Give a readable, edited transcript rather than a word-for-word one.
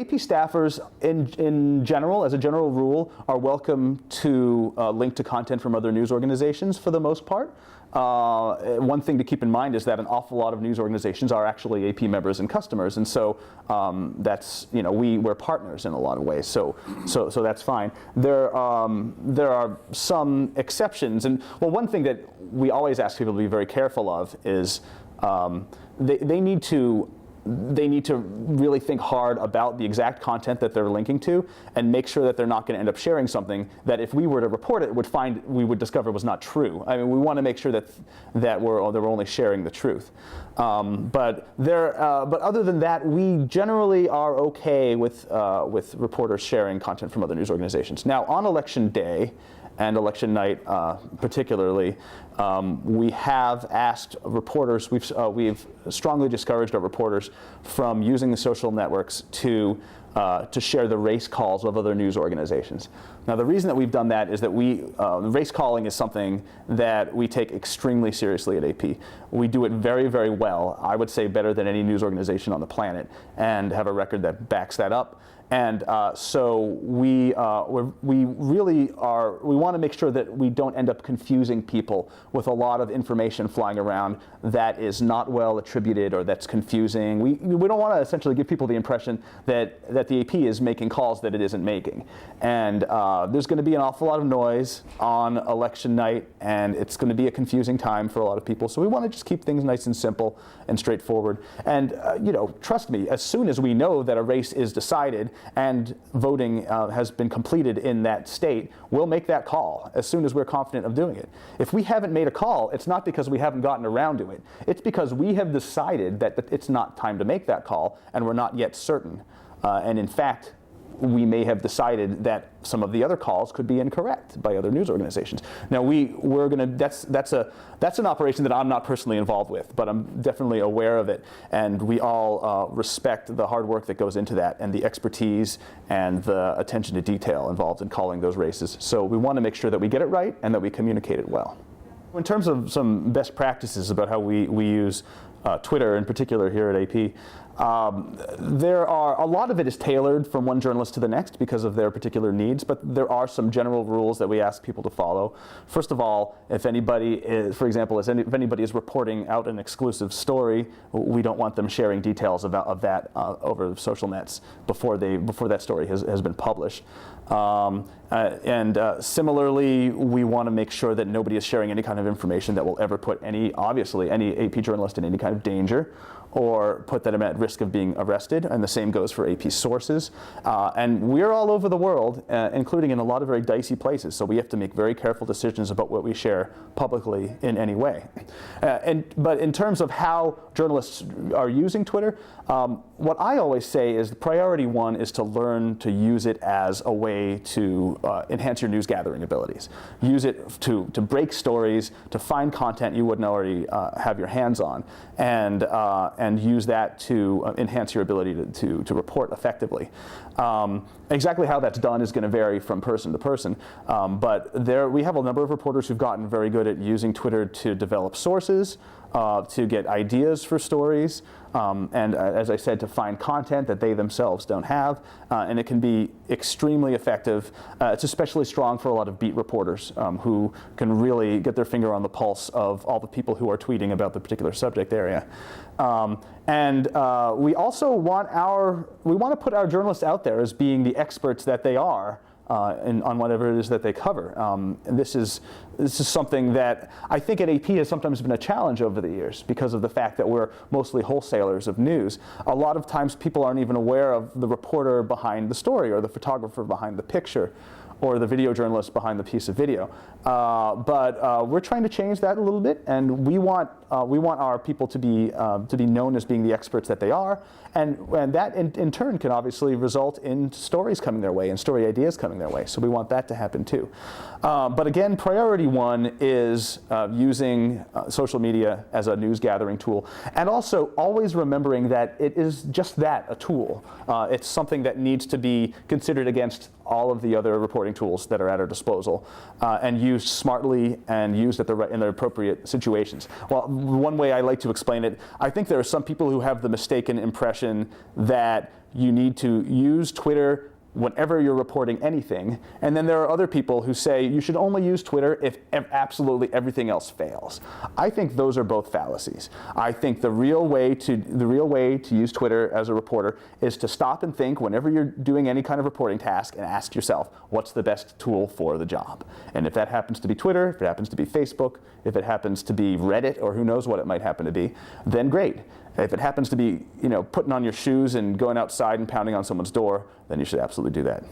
AP staffers, in general, as a general rule, are welcome to link to content from other news organizations for the most part. One thing to keep in mind is that an awful lot of news organizations are actually AP members and customers, and so that's, you know, we're partners in a lot of ways. So that's fine. There are some exceptions, and well, one thing that we always ask people to be very careful of is they need to really think hard about the exact content that they're linking to and make sure that they're not going to end up sharing something that if we were to report it we would discover was not true. I mean, we want to make sure that we're only sharing the truth. But other than that, we generally are okay with reporters sharing content from other news organizations. Now, on election day and election night particularly, we have asked reporters, we've strongly discouraged our reporters from using the social networks to share the race calls of other news organizations. Now, the reason that we've done that is that race calling is something that we take extremely seriously at AP. We do it very, very well. I would say better than any news organization on the planet, and have a record that backs that up. And so we really want to make sure that we don't end up confusing people with a lot of information flying around that is not well attributed or that's confusing. We don't want to essentially give people the impression that the AP is making calls that it isn't making. And there's going to be an awful lot of noise on election night, and it's going to be a confusing time for a lot of people. So we want to just keep things nice and simple and straightforward. And you know, trust me, as soon as we know that a race is decided and voting has been completed in that state, we'll make that call as soon as we're confident of doing it. If we haven't made a call, it's not because we haven't gotten around to it. It's because we have decided that it's not time to make that call, and we're not yet certain. And in fact, we may have decided that some of the other calls could be incorrect by other news organizations. Now, that's an operation that I'm not personally involved with, but I'm definitely aware of it, and we all respect the hard work that goes into that and the expertise and the attention to detail involved in calling those races. So we want to make sure that we get it right and that we communicate it well. In terms of some best practices about how we use Twitter in particular here at AP, there are a lot of it is tailored from one journalist to the next because of their particular needs, but there are some general rules that we ask people to follow. First of all, if anybody is, for example, if anybody is reporting out an exclusive story, we don't want them sharing details of that over social nets before that story has been published. Similarly, we want to make sure that nobody is sharing any kind of information that will ever put any AP journalist in any kind of danger or put them at risk of being arrested, and the same goes for AP sources. And we're all over the world, including in a lot of very dicey places, so we have to make very careful decisions about what we share publicly in any way. But in terms of how journalists are using Twitter, what I always say is the priority one is to learn to use it as a way to enhance your news gathering abilities. Use it to break stories, to find content you wouldn't already have your hands on, and use that to enhance your ability to report effectively. Exactly how that's done is going to vary from person to person, but we have a number of reporters who've gotten very good at using Twitter to develop sources, to get ideas for stories, and as I said, to find content that they themselves don't have, and it can be extremely effective. It's especially strong for a lot of beat reporters who can really get their finger on the pulse of all the people who are tweeting about the particular subject area. We also want to put our journalists out there as being the experts that they are on whatever it is that they cover. And this is something that I think at AP has sometimes been a challenge over the years because of the fact that we're mostly wholesalers of news. A lot of times people aren't even aware of the reporter behind the story or the photographer behind the picture or the video journalist behind the piece of video. But we're trying to change that a little bit, and we want our people to be known as being the experts that they are, and that in turn can obviously result in stories coming their way and story ideas coming their way. So we want that to happen too. But again, priority one is using social media as a news gathering tool, and also always remembering that it is just that, a tool. It's something that needs to be considered against all of the other reporting tools that are at our disposal, and used smartly and used in the appropriate situations. Well, one way I like to explain it, I think there are some people who have the mistaken impression that you need to use Twitter whenever you're reporting anything, and then there are other people who say you should only use Twitter if absolutely everything else fails. I think those are both fallacies. I think the real way to use Twitter as a reporter is to stop and think whenever you're doing any kind of reporting task and ask yourself, what's the best tool for the job? And if that happens to be Twitter, if it happens to be Facebook, if it happens to be Reddit, or who knows what it might happen to be, then great. If it happens to be, putting on your shoes and going outside and pounding on someone's door, then you should absolutely do that.